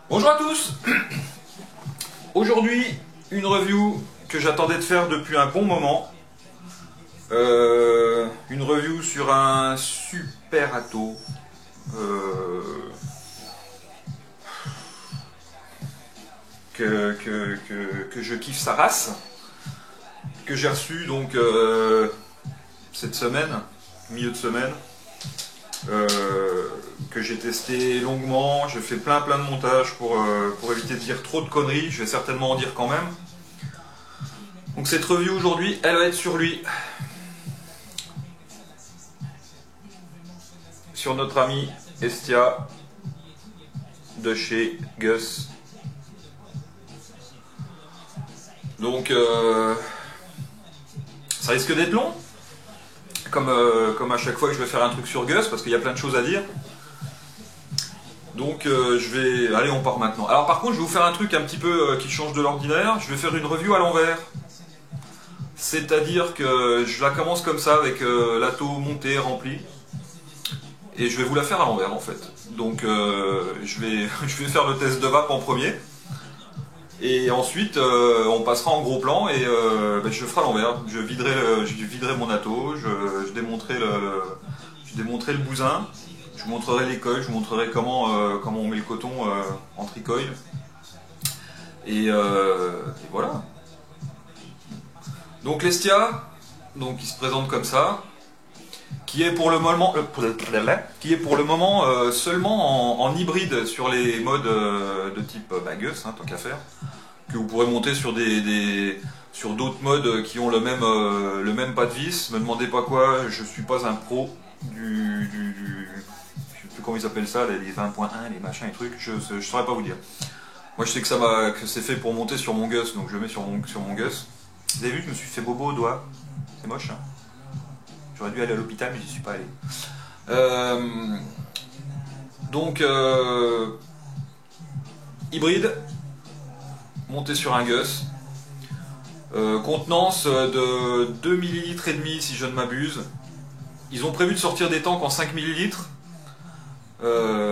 Bonjour à tous. Aujourd'hui, une review que j'attendais de faire depuis un bon moment. Une review sur un super Atto. Que je kiffe sa race. Que j'ai reçu donc cette semaine, milieu de semaine. Que j'ai testé longuement, j'ai fait plein de montages pour éviter de dire trop de conneries, je vais certainement en dire quand même. Donc cette review aujourd'hui, elle va être sur lui. Sur notre ami Estia de chez Gus. Donc ça risque d'être long. Comme à chaque fois que je vais faire un truc sur Gus, parce qu'il y a plein de choses à dire. Donc je vais... Allez, on part maintenant. Alors par contre, je vais vous faire un truc un petit peu qui change de l'ordinaire. Je vais faire une review à l'envers. C'est-à-dire que je la commence comme ça, avec l'Atto monté, rempli. Et je vais vous la faire à l'envers en fait. Donc je vais faire le test de vape en premier. Et ensuite, on passera en gros plan et je le ferai à l'envers. Je viderai mon Atto, je démonterai le bousin, je vous montrerai les coils, je vous montrerai comment on met le coton en tricoil. Et voilà. Donc l'Estia, donc il se présente comme ça, qui est pour le moment, seulement en hybride sur les modes de type Gus, hein, tant qu'à faire, que vous pourrez monter sur sur d'autres modes qui ont le même pas de vis. Me demandez pas quoi, je suis pas un pro je sais plus comment ils appellent ça, les 20.1, les machins et trucs, je saurais pas vous dire. Moi je sais que c'est fait pour monter sur mon Gus, donc je le mets sur mon Gus. Vous avez vu, je me suis fait bobo au doigt, c'est moche hein. J'aurais dû aller à l'hôpital, mais j'y suis pas allé. Donc, hybride, monté sur un Gus. Contenance de 2 ml et demi si je ne m'abuse. Ils ont prévu de sortir des tanks en 5 ml.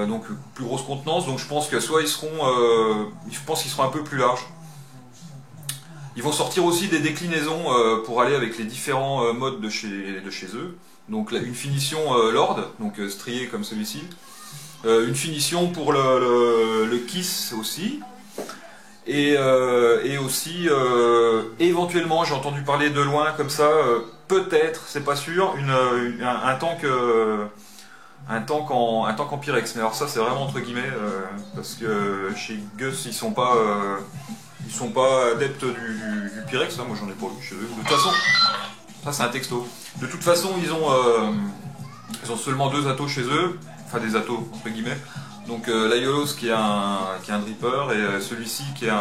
Donc, plus grosse contenance. Donc, je pense que soit ils seront un peu plus larges. Ils vont sortir aussi des déclinaisons pour aller avec les différents modes de chez eux. Donc là, une finition Lord, donc strié comme celui-ci. Une finition pour le Kiss aussi. Et aussi, éventuellement, j'ai entendu parler de loin comme ça, peut-être, c'est pas sûr, un tank en Pyrex. Mais alors ça, c'est vraiment entre guillemets, parce que chez Gus, ils sont pas adeptes du Pyrex, hein, moi j'en ai pas lu chez eux. De toute façon, ça c'est un texto. De toute façon, ils ont seulement 2 Attos chez eux, enfin des Attos entre guillemets. Donc l'Aiolos qui est un dripper et celui-ci qui est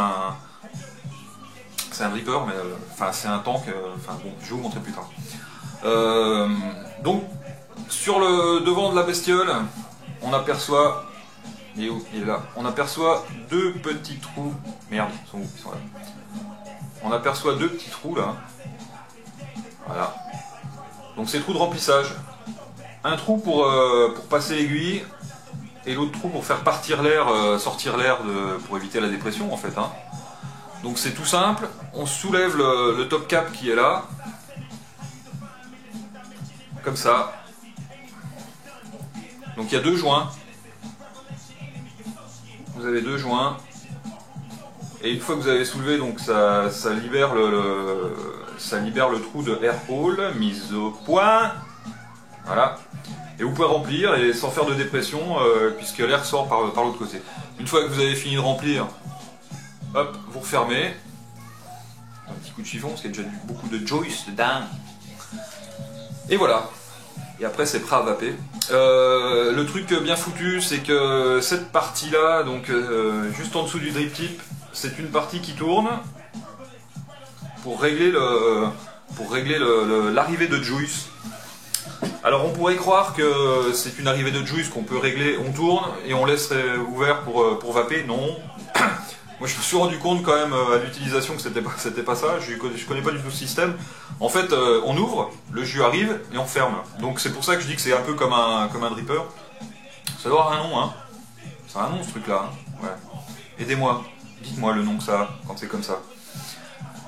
c'est un dripper, mais enfin c'est un tank. Enfin bon, je vais vous montrer plus tard. Donc sur le devant de la bestiole, on aperçoit. Il est où? Il est là. On aperçoit 2 petits trous. Merde, ils sont où? Ils sont là. On aperçoit 2 petits trous là. Voilà. Donc c'est trous de remplissage. Un trou pour passer l'aiguille et l'autre trou pour faire partir l'air, sortir l'air pour éviter la dépression en fait. Hein. Donc c'est tout simple. On soulève le top cap qui est là. Comme ça. Donc il y a 2 joints. Vous avez 2 joints et une fois que vous avez soulevé, donc ça libère le trou de air hole, mise au point, voilà, et vous pouvez remplir et sans faire de dépression puisque l'air sort par l'autre côté. Une fois que vous avez fini de remplir, hop, vous refermez, un petit coup de chiffon parce qu'il y a déjà beaucoup de Joyce dedans, et voilà. Et après c'est prêt à vaper. Le truc bien foutu, c'est que cette partie là, donc juste en dessous du drip tip, c'est une partie qui tourne pour régler l'arrivée de juice. Alors on pourrait croire que c'est une arrivée de juice qu'on peut régler, on tourne et on laisse ouvert pour vaper. Non. Moi je me suis rendu compte quand même à l'utilisation que c'était pas ça, je connais pas du tout ce système. En fait on ouvre, le jus arrive et on ferme. Donc c'est pour ça que je dis que c'est un peu comme un dripper. Ça doit avoir un nom hein. C'est un nom ce truc là. Hein. Ouais. Aidez-moi. Dites-moi le nom que ça a quand c'est comme ça.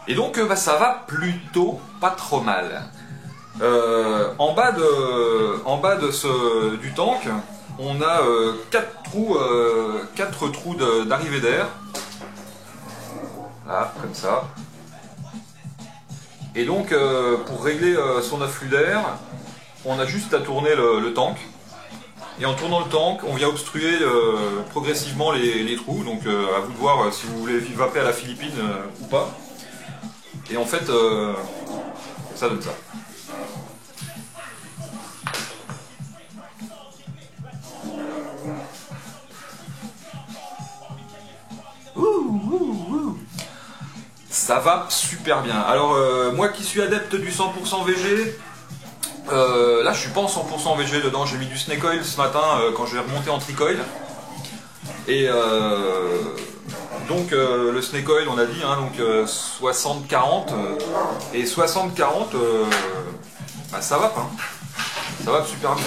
Et donc bah, ça va plutôt pas trop mal. En bas du tank, on a 4 trous d'arrivée d'air. Là, comme ça. Et donc pour régler son afflux d'air, on a juste à tourner le tank. Et en tournant le tank, on vient obstruer progressivement les trous. Donc à vous de voir si vous voulez vaper à la Philippine ou pas. Et en fait, ça donne ça. Ça va super bien. Alors moi qui suis adepte du 100% VG, là je suis pas en 100% VG dedans, j'ai mis du snake oil ce matin quand je vais remonter en tricoil. Et donc le snake oil on a dit, hein, donc 60-40 et 60-40 bah, ça va pas. Ça va super bien.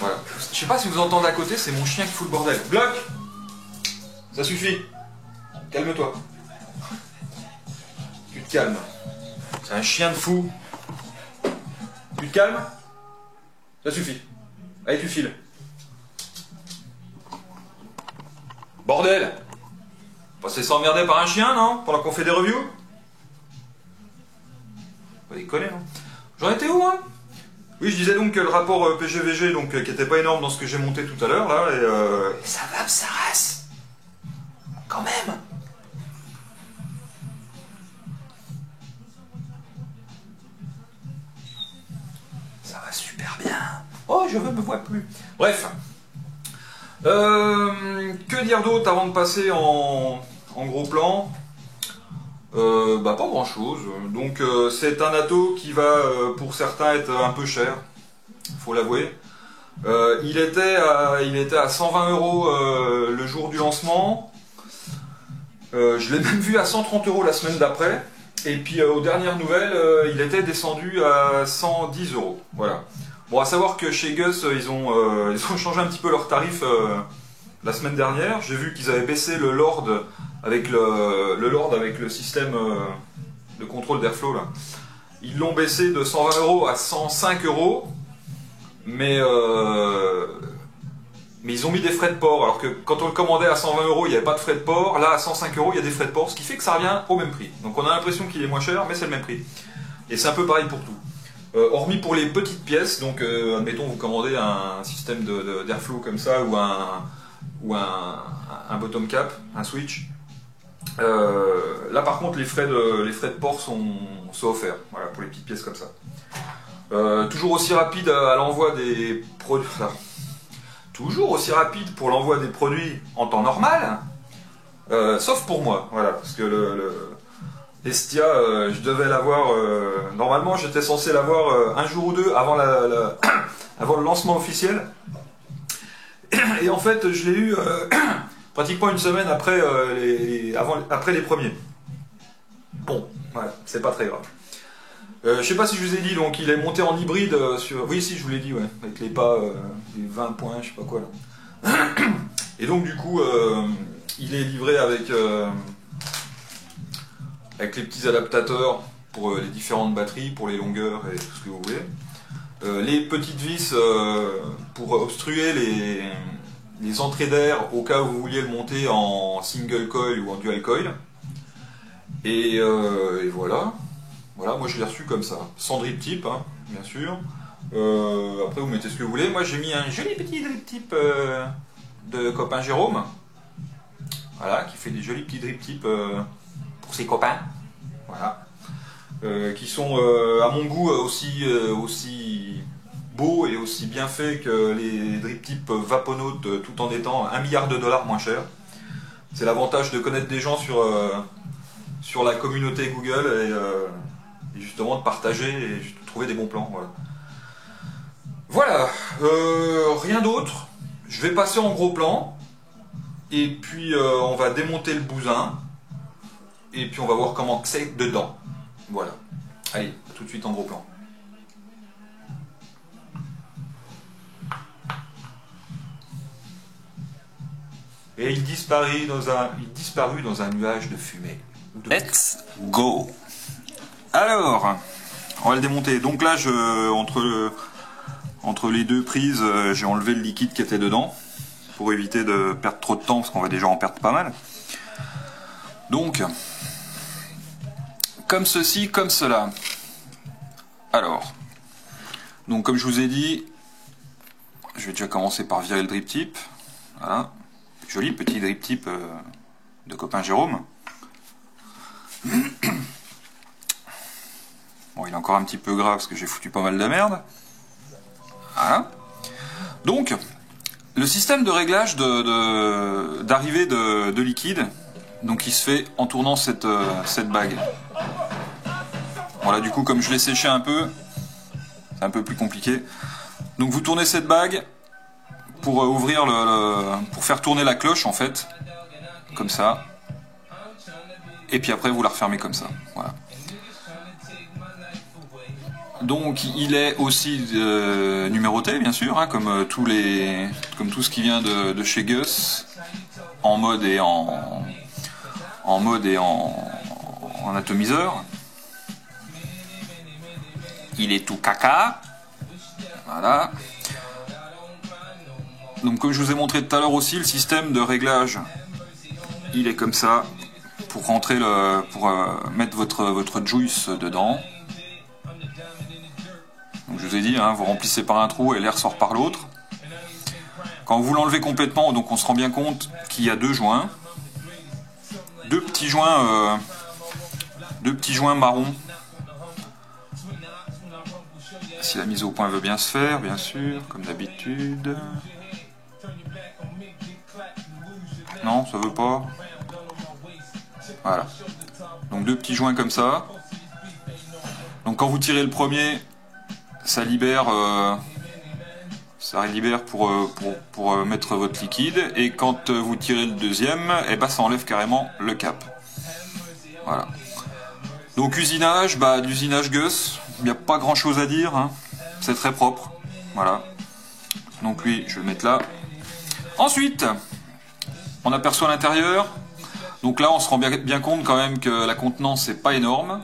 Voilà. Je sais pas si vous entendez à côté, c'est mon chien qui fout le bordel. Bloc. Ça suffit. Calme-toi. Tu te calmes. C'est un chien de fou. Tu te calmes? Ça suffit. Allez, tu files. Bordel! Passez s'emmerder par un chien, non? Pendant qu'on fait des reviews? Pas déconner, non? J'en étais où, moi? Oui, je disais donc que le rapport PGVG, donc, qui était pas énorme dans ce que j'ai monté tout à l'heure, là, et ça va, ça reste. Quand même. Ça va super bien. Oh, je ne me vois plus. Bref. Que dire d'autre avant de passer en gros plan? Bah pas grand chose. Donc c'est un ato qui va pour certains être un peu cher, faut l'avouer. Il était à 120 € le jour du lancement. Je l'ai même vu à 130 € la semaine d'après. Et puis aux dernières nouvelles, il était descendu à 110 €. Voilà. Bon, à savoir que chez Gus, ils ont changé un petit peu leurs tarifs la semaine dernière. J'ai vu qu'ils avaient baissé le Lord avec le système de contrôle d'airflow là. Ils l'ont baissé de 120 € à 105 €, mais ils ont mis des frais de port. Alors que quand on le commandait à 120 €, il n'y avait pas de frais de port. Là, à 105 €, il y a des frais de port, ce qui fait que ça revient au même prix. Donc on a l'impression qu'il est moins cher, mais c'est le même prix. Et c'est un peu pareil pour tout. Hormis pour les petites pièces, donc admettons vous commandez un système d'airflow comme ça ou un bottom cap, un switch. Là par contre les frais de port sont offerts, voilà, pour les petites pièces comme ça. Toujours aussi rapide à l'envoi des produits. Toujours aussi rapide pour l'envoi des produits en temps normal, sauf pour moi, voilà, parce que Estia, je devais l'avoir, normalement j'étais censé l'avoir un jour ou deux avant, avant le lancement officiel, et en fait je l'ai eu pratiquement une semaine après, après les premiers. Bon, voilà, c'est pas très grave. Je sais pas si je vous ai dit, donc il est monté en hybride sur... Oui, si, je vous l'ai dit, ouais, avec les pas, les 20 points, je sais pas quoi là. Et donc du coup, il est livré avec les petits adaptateurs pour les différentes batteries, pour les longueurs et tout ce que vous voulez. Les petites vis pour obstruer les entrées d'air au cas où vous vouliez le monter en single coil ou en dual coil. Et voilà. Voilà, moi je l'ai reçu comme ça, sans drip tip, hein, bien sûr. Après vous mettez ce que vous voulez. Moi j'ai mis un joli petit drip tip de copain Jérôme. Voilà, qui fait des jolis petits drip tips pour ses copains. Voilà. Qui sont à mon goût aussi beaux et aussi bien faits que les drip tips Vaponaut, tout en étant 1 milliard de dollars moins cher. C'est l'avantage de connaître des gens sur la communauté Google et justement de partager et de trouver des bons plans. Voilà, rien d'autre. Je vais passer en gros plan et puis on va démonter le bousin et puis on va voir comment c'est dedans. Voilà. Allez, tout de suite en gros plan. Et il disparut dans un nuage de fumée. Let's go. Alors, on va le démonter. Donc là, entre les deux prises, j'ai enlevé le liquide qui était dedans pour éviter de perdre trop de temps parce qu'on va déjà en perdre pas mal. Donc, comme ceci, comme cela. Alors, donc comme je vous ai dit, je vais déjà commencer par virer le drip tip. Voilà, joli petit drip tip de copain Jérôme. Bon, il est encore un petit peu gras parce que j'ai foutu pas mal de merde. Voilà. Donc, le système de réglage d'arrivée de liquide, donc il se fait en tournant cette bague. Voilà, du coup, comme je l'ai séché un peu, c'est un peu plus compliqué. Donc vous tournez cette bague pour ouvrir pour faire tourner la cloche en fait, comme ça. Et puis après vous la refermez comme ça. Voilà. Donc il est aussi numéroté bien sûr, hein, comme tout ce qui vient de chez Gus, en mode et en atomiseur. Il est tout caca. Voilà. Donc comme je vous ai montré tout à l'heure aussi, le système de réglage, il est comme ça pour rentrer mettre votre juice dedans. Donc je vous ai dit, hein, vous remplissez par un trou et l'air sort par l'autre. Quand vous l'enlevez complètement, donc on se rend bien compte qu'il y a deux joints, deux petits joints marrons. Si la mise au point veut bien se faire, bien sûr, comme d'habitude. Non, ça veut pas. Voilà. Donc deux petits joints comme ça. Donc quand vous tirez le premier, ça libère pour mettre votre liquide, et quand vous tirez le deuxième, et ben ça enlève carrément le cap. Voilà. Donc usinage, l'usinage Gus, il n'y a pas grand chose à dire, hein. C'est très propre. Voilà. Donc lui, je vais le mettre là. Ensuite, on aperçoit l'intérieur. Donc là, on se rend bien compte quand même que la contenance n'est pas énorme.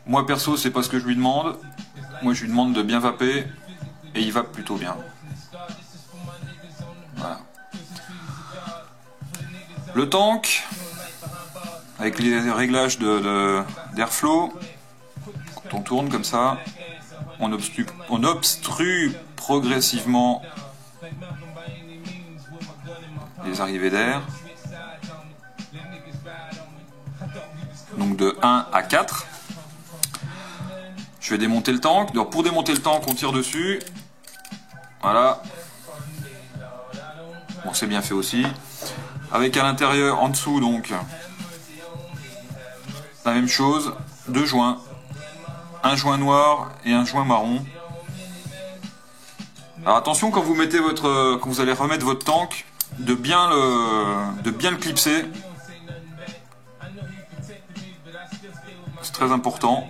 Moi perso, c'est pas ce que je lui demande. Moi, je lui demande de bien vaper, et il vape plutôt bien. Voilà. Le tank, avec les réglages d'airflow, quand on tourne comme ça, on obstrue progressivement les arrivées d'air. Donc de 1 à 4. Je vais démonter le tank. Donc pour démonter le tank, on tire dessus. Voilà. Bon, c'est bien fait aussi. Avec à l'intérieur, en dessous, donc, la même chose. Deux joints. Un joint noir et un joint marron. Alors attention quand vous allez remettre votre tank, de bien le clipser. C'est très important.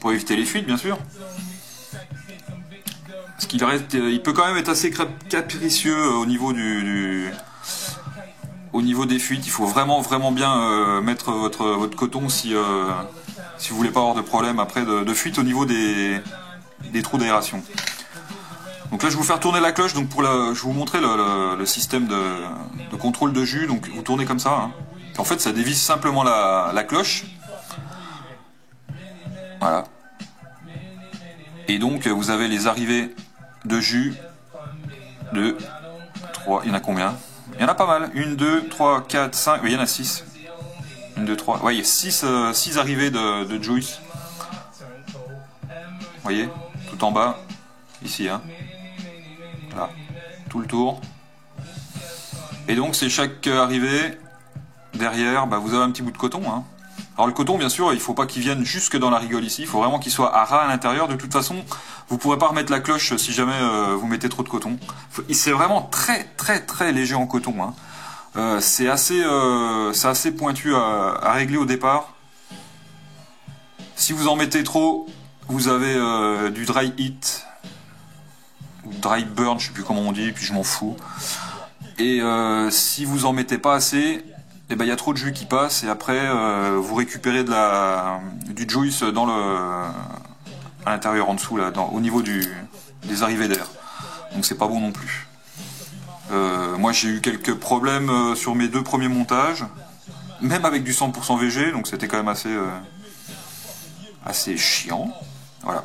Pour éviter les fuites, bien sûr. Parce il peut quand même être assez capricieux au niveau des fuites. Il faut vraiment bien mettre votre coton si vous voulez pas avoir de problème après de fuite au niveau des trous d'aération. Donc là, je vais vous faire tourner la cloche. Donc je vais vous montrer le système de contrôle de jus. Donc vous tournez comme ça. Hein. En fait, ça dévisse simplement la cloche. Voilà. Et donc vous avez les arrivées de jus. 2, 3, il y en a combien? Il y en a pas mal. 1, 2, 3, 4, 5, oui, il y en a 6. 1, 2, 3. Ouais, il y a 6 arrivées de juice. Vous voyez? Tout en bas. Ici, hein. Là. Tout le tour. Et donc, c'est chaque arrivée. Derrière, vous avez un petit bout de coton, hein. Alors le coton, bien sûr, il ne faut pas qu'il vienne jusque dans la rigole ici. Il faut vraiment qu'il soit à ras à l'intérieur. De toute façon, vous ne pourrez pas remettre la cloche si jamais vous mettez trop de coton. C'est vraiment très léger en coton, hein. C'est assez pointu à régler au départ. Si vous en mettez trop, vous avez du dry heat ou dry burn, je sais plus comment on dit, puis je m'en fous. Et si vous en mettez pas assez, eh ben, y a trop de jus qui passe et après vous récupérez du juice à l'intérieur en dessous, là, au niveau des arrivées d'air. Donc c'est pas bon non plus. Moi j'ai eu quelques problèmes sur mes 2 premiers montages, même avec du 100% VG, donc c'était quand même assez chiant. Voilà.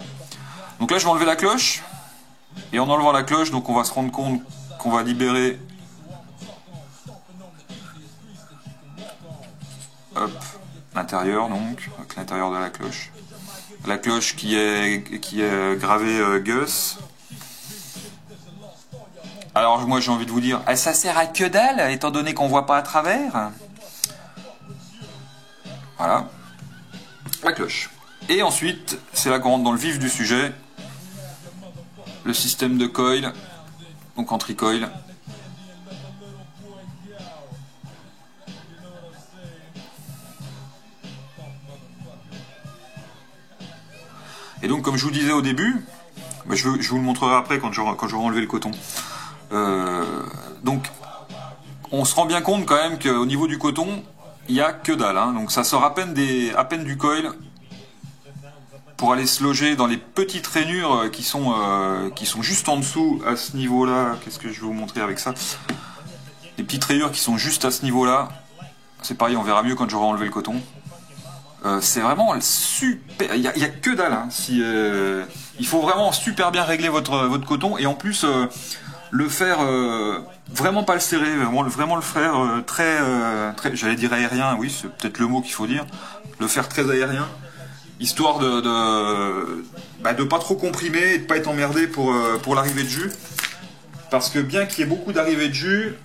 Donc là je vais enlever la cloche, et en enlevant la cloche, donc on va se rendre compte qu'on va libérer, hop, l'intérieur, donc avec l'intérieur de la cloche. La cloche qui est gravée Gus. Alors moi j'ai envie de vous dire, ça sert à que dalle, étant donné qu'on voit pas à travers. Voilà. La cloche. Et ensuite, c'est là qu'on rentre dans le vif du sujet. Le système de coil, donc en tri-coil. Et donc comme je vous disais au début, je vous le montrerai après quand j'aurai enlevé le coton. Donc on se rend bien compte quand même qu'au niveau du coton, il n'y a que dalle. Hein. Donc ça sort à peine du coil pour aller se loger dans les petites rainures qui sont juste en dessous à ce niveau-là. Qu'est-ce que je vais vous montrer avec ça? Les petites rayures qui sont juste à ce niveau-là. C'est pareil, on verra mieux quand j'aurai enlevé le coton. C'est vraiment super. Il y a que dalle. Hein. Il faut vraiment super bien régler votre coton et en plus le faire vraiment pas le serrer, vraiment le faire très, j'allais dire aérien. Oui, c'est peut-être le mot qu'il faut dire. Le faire très aérien, histoire de pas trop comprimer et de pas être emmerdé pour l'arrivée de jus. Parce que bien qu'il y ait beaucoup d'arrivée de jus,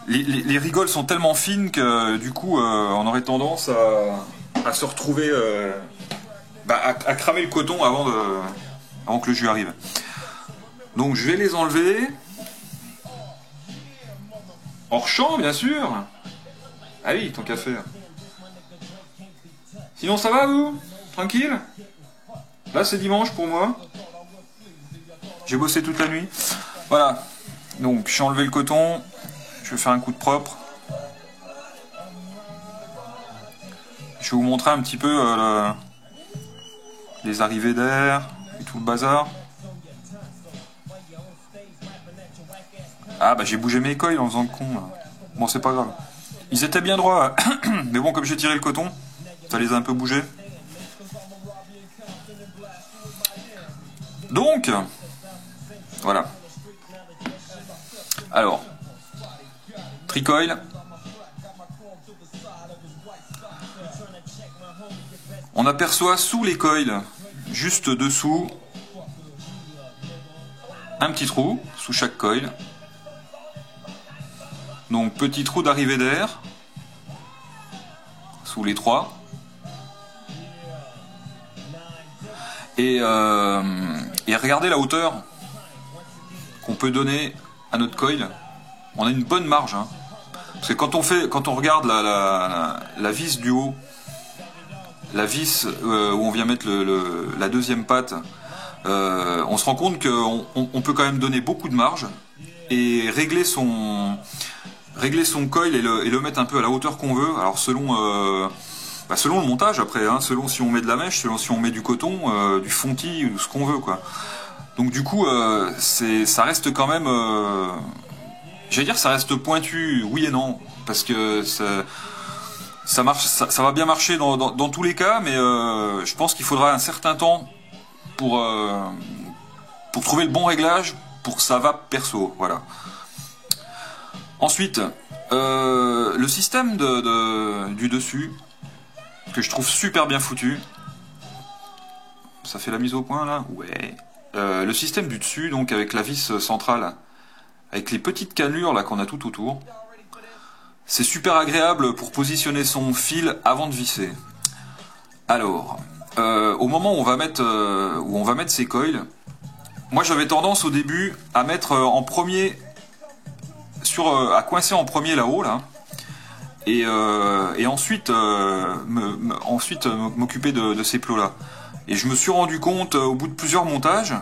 les rigoles sont tellement fines que du coup on aurait tendance à se retrouver à cramer le coton avant que le jus arrive. Donc je vais les enlever hors champ bien sûr. Ah oui, tant qu'à faire. Sinon ça va vous? Tranquille? Là c'est dimanche pour moi. J'ai bossé toute la nuit. Voilà. Donc j'ai enlevé le coton. Je vais faire un coup de propre. Je vais vous montrer un petit peu les arrivées d'air et tout le bazar. Ah bah j'ai bougé mes coils en faisant le con là. Bon c'est pas grave. Ils étaient bien droits. Mais bon comme j'ai tiré le coton, ça les a un peu bougés. Donc voilà. Alors tri-coil. On aperçoit sous les coils, juste dessous, un petit trou sous chaque coil. Donc petit trou d'arrivée d'air sous les 3. Et regardez la hauteur qu'on peut donner à notre coil. On a une bonne marge. Hein. Parce que quand on regarde la vis du haut, la vis où on vient mettre la deuxième patte, on se rend compte qu'on peut quand même donner beaucoup de marge et régler son coil et le mettre un peu à la hauteur qu'on veut. Alors selon le montage après, hein, selon si on met de la mèche, selon si on met du coton, du fontis ou ce qu'on veut quoi. Donc du coup ça reste quand même j'allais dire ça reste pointu, oui et non, parce que ça marche, ça va bien marcher dans tous les cas, mais je pense qu'il faudra un certain temps pour trouver le bon réglage pour que ça va perso, voilà. Ensuite, le système du dessus, que je trouve super bien foutu. Ça fait la mise au point là? Ouais. Le système du dessus, donc avec la vis centrale, avec les petites cannelures là qu'on a tout autour. C'est super agréable pour positionner son fil avant de visser. Alors, au moment où on va mettre ses coils, moi j'avais tendance au début à mettre en premier, à coincer en premier là-haut là, et ensuite m'occuper de ces plots là. Et je me suis rendu compte au bout de plusieurs montages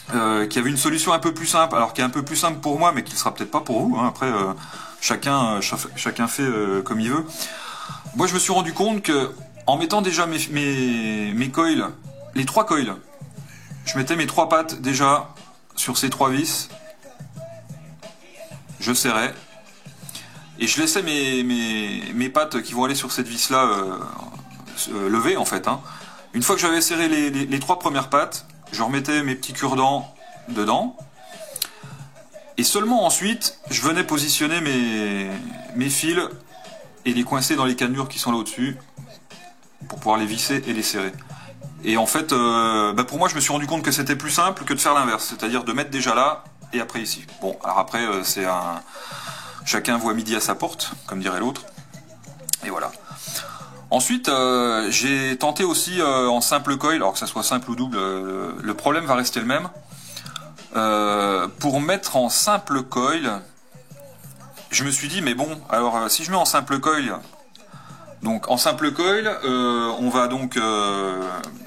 qui avait une solution un peu plus simple, alors qui est un peu plus simple pour moi, mais qui ne sera peut-être pas pour vous, hein. Après, chacun fait comme il veut. Moi, je me suis rendu compte que en mettant déjà mes coils, les 3 coils, je mettais mes 3 pattes déjà sur ces 3 vis, je serrais, et je laissais mes pattes qui vont aller sur cette vis là levées en fait, hein. Une fois que j'avais serré les 3 premières pattes, je remettais mes petits cure-dents dedans, et seulement ensuite je venais positionner mes fils et les coincer dans les cannures qui sont là au-dessus pour pouvoir les visser et les serrer. Et en fait, pour moi, je me suis rendu compte que c'était plus simple que de faire l'inverse, c'est-à-dire de mettre déjà là et après ici. Bon, alors après, chacun voit midi à sa porte, comme dirait l'autre. Et voilà. Ensuite, j'ai tenté aussi en simple coil, alors que ça soit simple ou double, le problème va rester le même. Pour mettre en simple coil, je me suis dit, mais bon, alors si je mets en simple coil, donc en simple coil, on va donc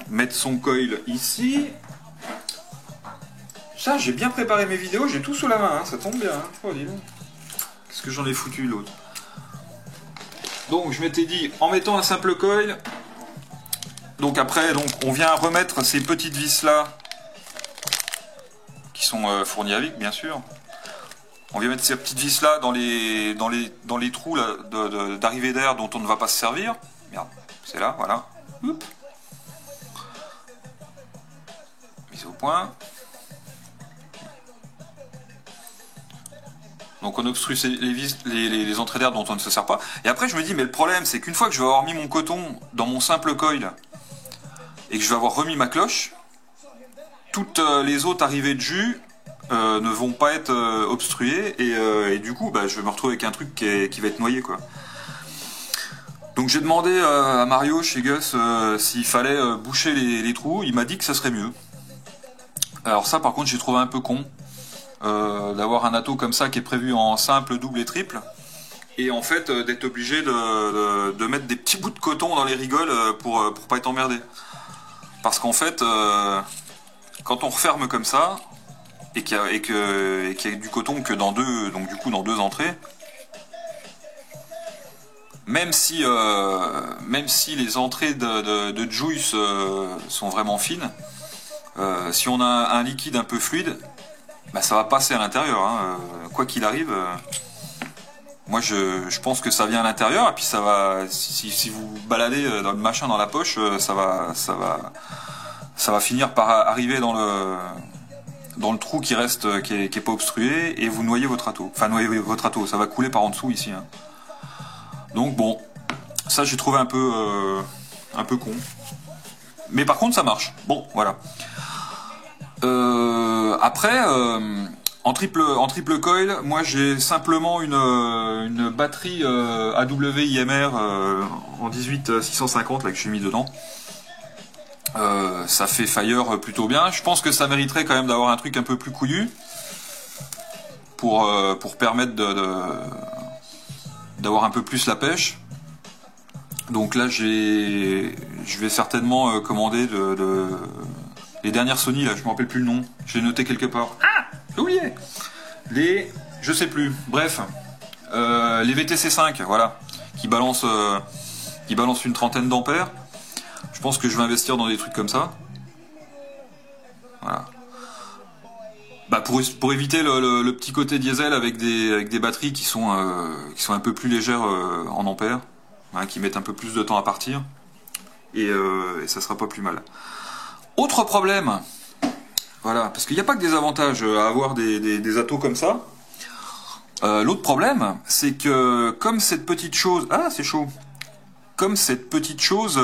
mettre son coil ici. Ça, j'ai bien préparé mes vidéos, j'ai tout sous la main, hein, ça tombe bien. Hein. Oh, dis donc. Qu'est-ce que j'en ai foutu l'autre. Donc je m'étais dit, en mettant un simple coil, donc après, on vient remettre ces petites vis là, qui sont fournies avec, bien sûr. On vient mettre ces petites vis là dans les trous d'arrivée d'air dont on ne va pas se servir. Merde, c'est là, voilà. Oups. Mise au point. Donc on obstrue les entrées d'air dont on ne se sert pas. Et après je me dis, mais le problème c'est qu'une fois que je vais avoir mis mon coton dans mon simple coil et que je vais avoir remis ma cloche, toutes les autres arrivées de jus ne vont pas être obstruées et du coup je vais me retrouver avec un truc qui va être noyé quoi. Donc j'ai demandé à Mario chez Gus s'il fallait boucher les trous, il m'a dit que ça serait mieux. Alors ça par contre j'ai trouvé un peu con. D'avoir un atto comme ça qui est prévu en simple, double et triple, et en fait d'être obligé de mettre des petits bouts de coton dans les rigoles pour pas être emmerdé. Parce qu'en fait, quand on referme comme ça, et qu'il y a du coton que dans deux, donc du coup dans 2 entrées, même si les entrées de juice sont vraiment fines, si on a un liquide un peu fluide, ça va passer à l'intérieur, hein. Quoi qu'il arrive. Moi, je pense que ça vient à l'intérieur, et puis ça va. Si vous baladez dans le machin dans la poche, ça va finir par arriver dans le trou qui reste, qui est pas obstrué, et vous noyez votre atto. Enfin, noyez votre atto, ça va couler par en dessous ici. Hein. Donc bon, ça j'ai trouvé un peu con. Mais par contre, ça marche. Bon, voilà. Après, en triple coil, moi j'ai simplement une batterie AWIMR en 18650 là que j'ai mis dedans. Ça fait fire plutôt bien. Je pense que ça mériterait quand même d'avoir un truc un peu plus couillu pour permettre d'avoir un peu plus la pêche. Donc là je vais certainement commander les dernières Sony, là, je me rappelle plus le nom. Je l'ai noté quelque part. Ah, j'ai oublié. Je sais plus. Bref, les VTC5, voilà, qui balancent une trentaine d'ampères. Je pense que je vais investir dans des trucs comme ça. Voilà. Pour éviter le petit côté diesel avec des batteries qui sont un peu plus légères en ampères, hein, qui mettent un peu plus de temps à partir. Et ça sera pas plus mal. Autre problème, voilà, parce qu'il n'y a pas que des avantages à avoir des attos comme ça. L'autre problème, c'est que comme cette petite chose, c'est chaud. Comme cette petite chose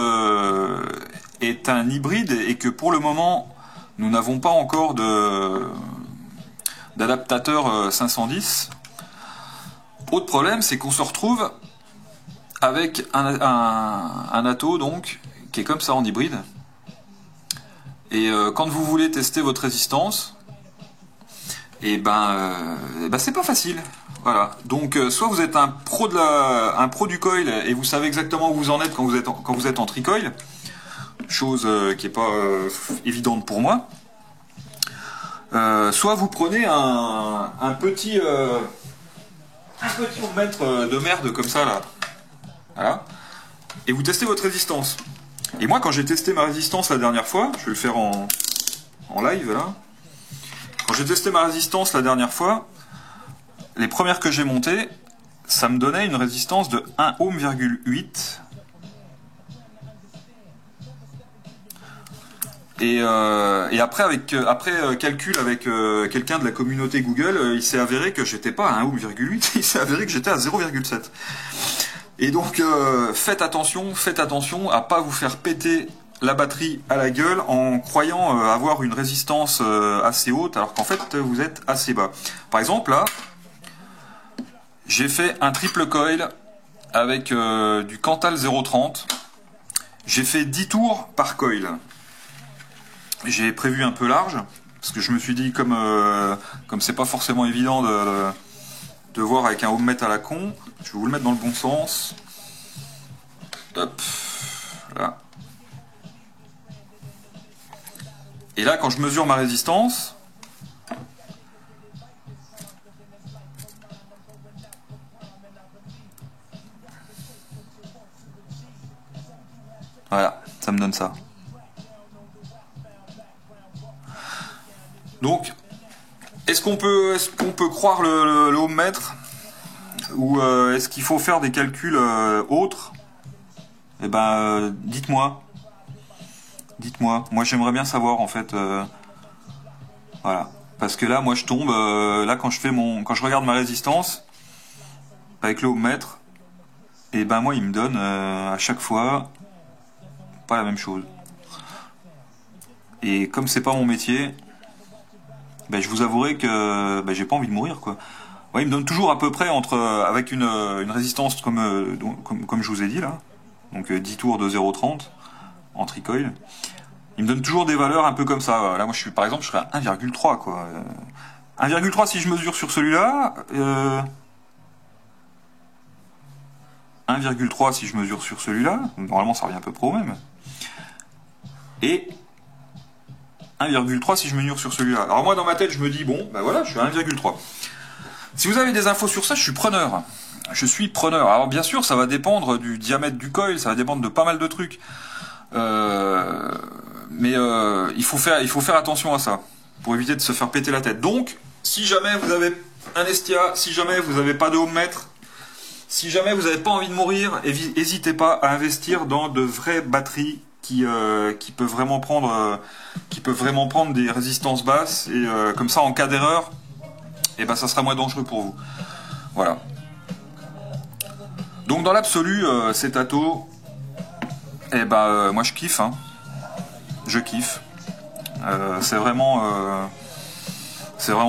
est un hybride et que pour le moment nous n'avons pas encore d'adaptateur 510. Autre problème, c'est qu'on se retrouve avec un atto donc qui est comme ça en hybride. Et quand vous voulez tester votre résistance, c'est pas facile. Voilà. Donc soit vous êtes un pro du coil et vous savez exactement où vous en êtes quand vous êtes en tricoil, chose qui est pas évidente pour moi. soit vous prenez un petit ohmmètre de merde comme ça là, voilà, et vous testez votre résistance. Et moi quand j'ai testé ma résistance la dernière fois, je vais le faire en live là, quand j'ai testé ma résistance la dernière fois, les premières que j'ai montées, ça me donnait une résistance de 1 ohm,8. Et après calcul avec quelqu'un de la communauté Google, il s'est avéré que j'étais pas à 1,8, il s'est avéré que j'étais à 0,7. Et donc faites attention à pas vous faire péter la batterie à la gueule en croyant avoir une résistance assez haute alors qu'en fait vous êtes assez bas. Par exemple là, j'ai fait un triple coil avec du Cantal 0,30. J'ai fait 10 tours par coil. J'ai prévu un peu large, parce que je me suis dit, comme c'est pas forcément évident de voir avec un ohmmètre à la con, je vais vous le mettre dans le bon sens. Hop, là. Et là, quand je mesure ma résistance, voilà, ça me donne ça. Donc, est-ce qu'on peut croire le ohmmètre ou est-ce qu'il faut faire des calculs autres? Eh ben, dites-moi. Dites-moi. Moi, j'aimerais bien savoir en fait. Voilà. Parce que là, moi, je tombe. Là, quand je regarde ma résistance avec le ohmmètre, et ben moi, il me donne à chaque fois pas la même chose. Et comme c'est pas mon métier. Ben, je vous avouerai que ben, j'ai pas envie de mourir quoi. Ouais, il me donne toujours à peu près avec une résistance comme je vous ai dit là, donc 10 tours de 0,30 en tricoil. Il me donne toujours des valeurs un peu comme ça. Là moi par exemple je serais à 1,3 quoi. 1,3 si je mesure sur celui-là. 1,3 si je mesure sur celui-là. Normalement ça revient à peu près au même. Et 1,3 si je mesure sur celui-là. Alors moi dans ma tête je me dis bon ben voilà je suis à 1,3. Si vous avez des infos sur ça je suis preneur. Je suis preneur. Alors bien sûr ça va dépendre du diamètre du coil, ça va dépendre de pas mal de trucs. Mais il faut faire attention à ça pour éviter de se faire péter la tête. Donc si jamais vous avez un Estia, si jamais vous n'avez pas de ohmmètre, si jamais vous n'avez pas envie de mourir, n'hésitez pas à investir dans de vraies batteries qui peuvent vraiment prendre des résistances basses et comme ça en cas d'erreur et ben ça sera moins dangereux pour vous. Voilà. Donc dans l'absolu cet ato et ben moi je kiffe hein. Je kiffe. C'est vraiment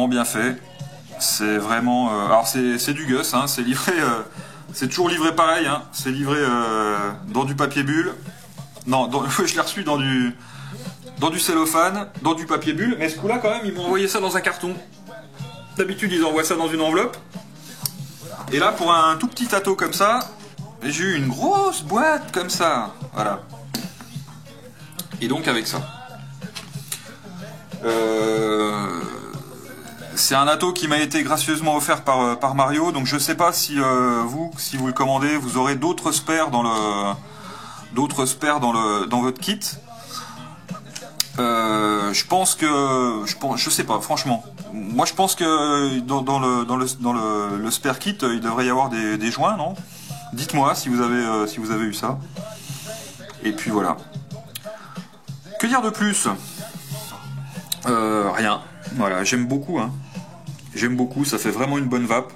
bien fait. C'est vraiment alors c'est du Gus hein, c'est livré c'est toujours livré pareil hein, c'est livré dans du papier bulle. Non, je l'ai reçu dans du cellophane, dans du papier bulle, mais ce coup-là, quand même, ils m'ont envoyé ça dans un carton. D'habitude, ils envoient ça dans une enveloppe. Et là, pour un tout petit ato comme ça, j'ai eu une grosse boîte comme ça. Voilà. Et donc, avec ça. C'est un ato qui m'a été gracieusement offert par Mario, donc je sais pas si si vous le commandez, vous aurez d'autres spares dans votre kit. Je sais pas, franchement. Moi, je pense que dans le spare kit, il devrait y avoir des joints, non? Dites-moi si vous avez eu ça. Et puis voilà. Que dire de plus? Rien. Voilà, j'aime beaucoup, hein. J'aime beaucoup, ça fait vraiment une bonne vape.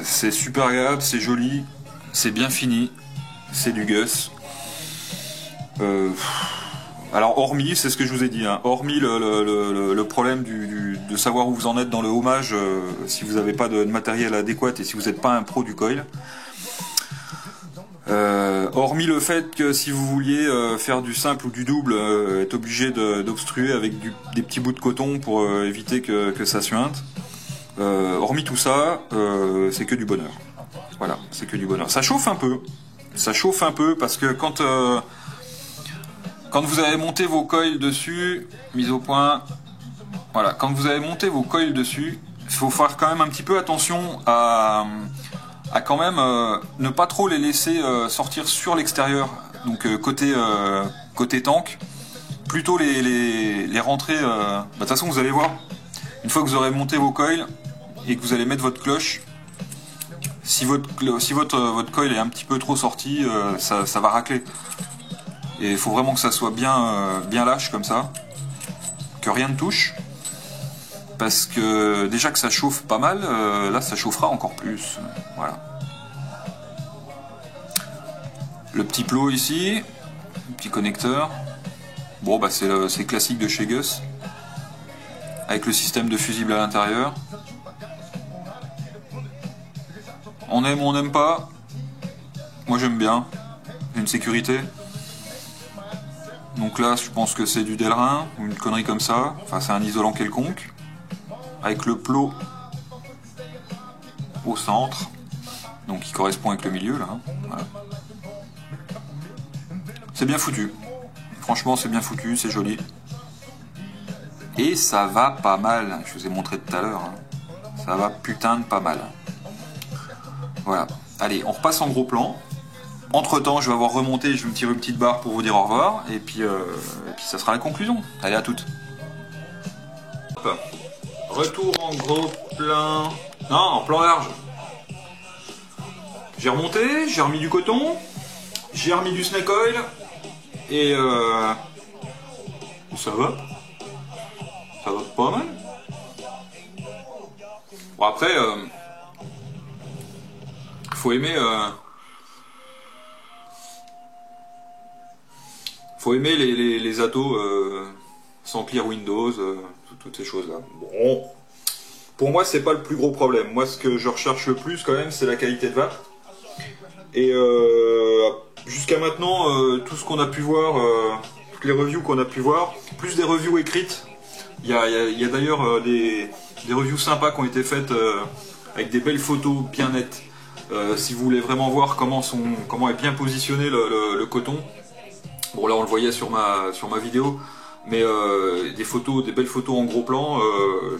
C'est super agréable, c'est joli, c'est bien fini. C'est du Gus. Alors hormis, c'est ce que je vous ai dit, hein, hormis le problème de savoir où vous en êtes dans le hommage, si vous n'avez pas de matériel adéquat et si vous n'êtes pas un pro du coil. Hormis le fait que si vous vouliez faire du simple ou du double, être obligé d'obstruer avec des petits bouts de coton pour éviter que ça suinte. Hormis tout ça, c'est que du bonheur. Voilà, c'est que du bonheur. Ça chauffe un peu. Ça chauffe un peu parce que quand vous avez monté vos coils dessus, mise au point, Voilà, quand vous avez monté vos coils dessus, il faut faire quand même un petit peu attention à quand même ne pas trop les laisser sortir sur l'extérieur, donc côté tank, plutôt les rentrer. De toute façon, vous allez voir, une fois que vous aurez monté vos coils et que vous allez mettre votre cloche, si votre coil est un petit peu trop sorti, ça va racler. Et il faut vraiment que ça soit bien lâche comme ça, que rien ne touche. Parce que déjà que ça chauffe pas mal, là ça chauffera encore plus. Voilà. Le petit plot ici, le petit connecteur. Bon bah c'est classique de chez Gus. Avec le système de fusible à l'intérieur. On aime ou on n'aime pas. Moi j'aime bien. Une sécurité. Donc là je pense que c'est du Delrin ou une connerie comme ça. Enfin c'est un isolant quelconque. Avec le plot au centre, donc qui correspond avec le milieu là. Voilà. C'est bien foutu. Franchement c'est bien foutu, c'est joli. Et ça va pas mal. Je vous ai montré tout à l'heure. Hein. Ça va putain de pas mal. Voilà. Allez, on repasse en gros plan. Entre temps, je vais avoir remonté, je vais me tirer une petite barre pour vous dire au revoir. Et puis ça sera la conclusion. Allez, à toutes. Hop. Retour en gros plan. Non, en plan large. J'ai remonté, j'ai remis du coton, j'ai remis du snake oil. Et ça va. Ça va pas mal. Bon après, faut aimer les atos sans clear Windows, toutes ces choses là. Bon, pour moi c'est pas le plus gros problème. Moi ce que je recherche le plus quand même c'est la qualité de vape. Et jusqu'à maintenant tout ce qu'on a pu voir, toutes les reviews qu'on a pu voir, plus des reviews écrites. Il y a d'ailleurs des reviews sympas qui ont été faites avec des belles photos bien nettes. Si vous voulez vraiment voir comment est bien positionné le coton. Bon là on le voyait sur ma vidéo, mais des belles photos en gros plan,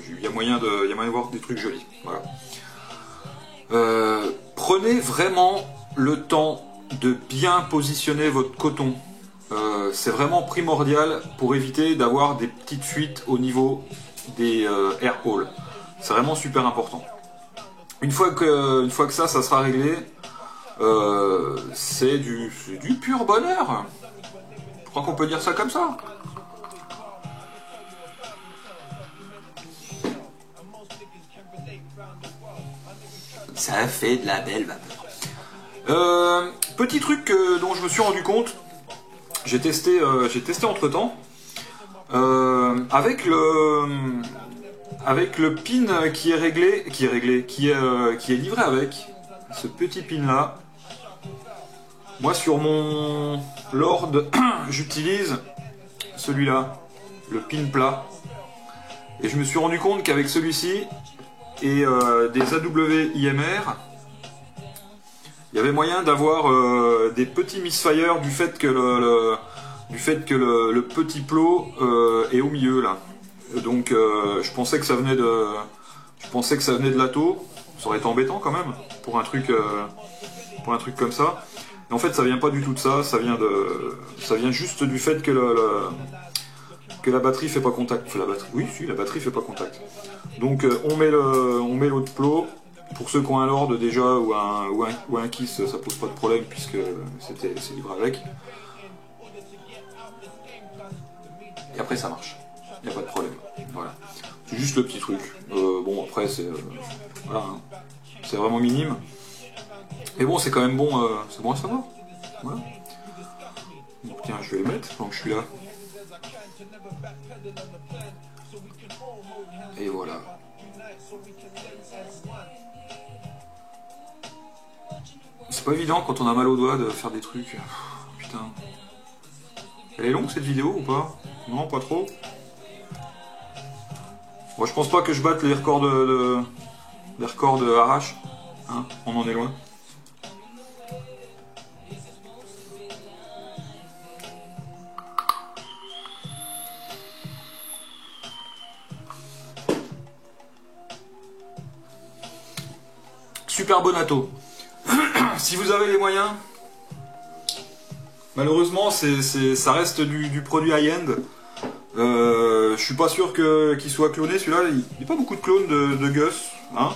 il y a moyen de voir des trucs jolis. Voilà. Prenez vraiment le temps de bien positionner votre coton. C'est vraiment primordial pour éviter d'avoir des petites fuites au niveau des air holes. C'est vraiment super important. Une fois que ça sera réglé, c'est du pur bonheur. Je crois qu'on peut dire ça comme ça. Ça fait de la belle vapeur. Petit truc dont je me suis rendu compte, j'ai testé entre temps, avec le pin qui est livré avec ce petit pin là. Moi sur mon Lord, j'utilise celui-là, le pin plat, et je me suis rendu compte qu'avec celui-ci et des AW-IMR, il y avait moyen d'avoir des petits misfires du fait que le petit plot est au milieu là. Donc je pensais que ça venait de l'ATO. Ça aurait été embêtant quand même pour un truc comme ça. Et en fait ça vient pas du tout de ça. Ça vient juste du fait que la batterie fait pas contact. Enfin, la batterie fait pas contact. Donc on met l'autre plot. Pour ceux qui ont un Lord déjà ou un Kiss, ça pose pas de problème puisque c'est livré avec. Et après ça marche. Il n'y a pas de problème. Voilà. C'est juste le petit truc. Bon après c'est voilà, hein. C'est vraiment minime. Et bon c'est quand même bon, c'est bon à savoir. Voilà. Donc tiens, je vais le mettre tant que je suis là. Et voilà. C'est pas évident quand on a mal aux doigts de faire des trucs. Putain. Elle est longue cette vidéo ou pas? Non, pas trop. Moi je pense pas que je batte les records de arrache. Hein, on en est loin. super bonato. Si vous avez les moyens, malheureusement ça reste du produit high-end. Je suis pas sûr qu'il soit cloné celui-là, il n'y a pas beaucoup de clones de Gus. Hein.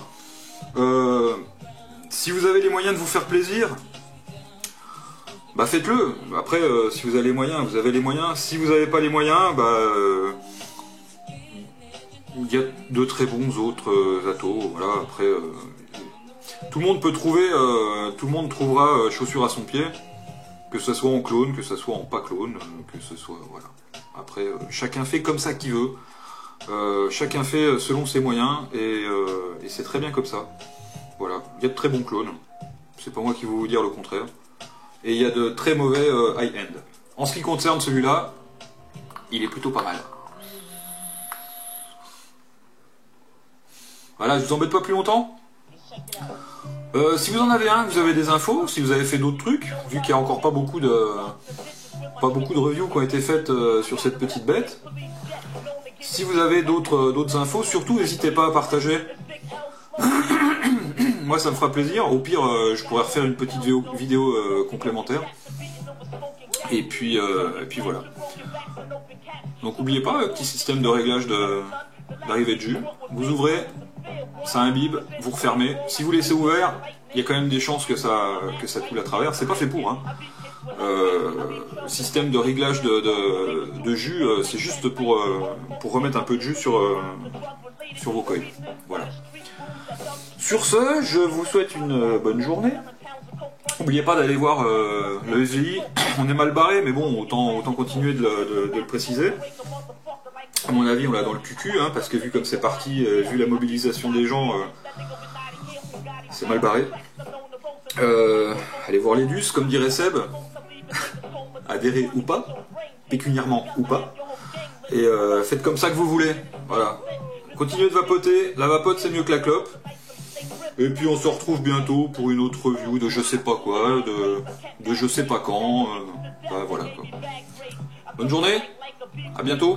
Si vous avez les moyens de vous faire plaisir, bah faites-le. Après, si vous avez les moyens, vous avez les moyens. Si vous n'avez pas les moyens, bah il y a de très bons autres atos. Voilà. Après, tout le monde peut trouver, tout le monde trouvera chaussure à son pied, que ce soit en clone, que ce soit en pas clone, que ce soit voilà. Après, chacun fait comme ça qu'il veut. Chacun fait selon ses moyens et c'est très bien comme ça. Voilà, il y a de très bons clones. C'est pas moi qui vais vous dire le contraire. Et il y a de très mauvais high-end. En ce qui concerne celui-là, il est plutôt pas mal. Voilà, je vous embête pas plus longtemps. Si vous en avez un, vous avez des infos, si vous avez fait d'autres trucs, vu qu'il n'y a encore pas beaucoup de reviews qui ont été faites sur cette petite bête. Si vous avez d'autres infos, surtout n'hésitez pas à partager. Moi ça me fera plaisir, au pire je pourrais refaire une petite vidéo complémentaire. Et puis voilà. Donc n'oubliez pas, petit système de réglage d'arrivée de jus. Vous ouvrez, ça imbibe, vous refermez. Si vous laissez ouvert, il y a quand même des chances que ça coule à travers. C'est pas fait pour. Hein. Système de réglage de jus, c'est juste pour remettre un peu de jus sur vos coils. Voilà. Sur ce, je vous souhaite une bonne journée. N'oubliez pas d'aller voir le SGI. On est mal barré, mais bon, autant continuer de le préciser. À mon avis, on l'a dans le cucu, hein, parce que vu comme c'est parti, vu la mobilisation des gens, c'est mal barré. Allez voir les DUS, comme dirait Seb. Adhérez ou pas, pécuniairement ou pas. Et faites comme ça que vous voulez. Voilà. Continuez de vapoter. La vapote, c'est mieux que la clope. Et puis on se retrouve bientôt pour une autre review de je sais pas quoi, de je sais pas quand. Bah, voilà quoi. Bonne journée, à bientôt.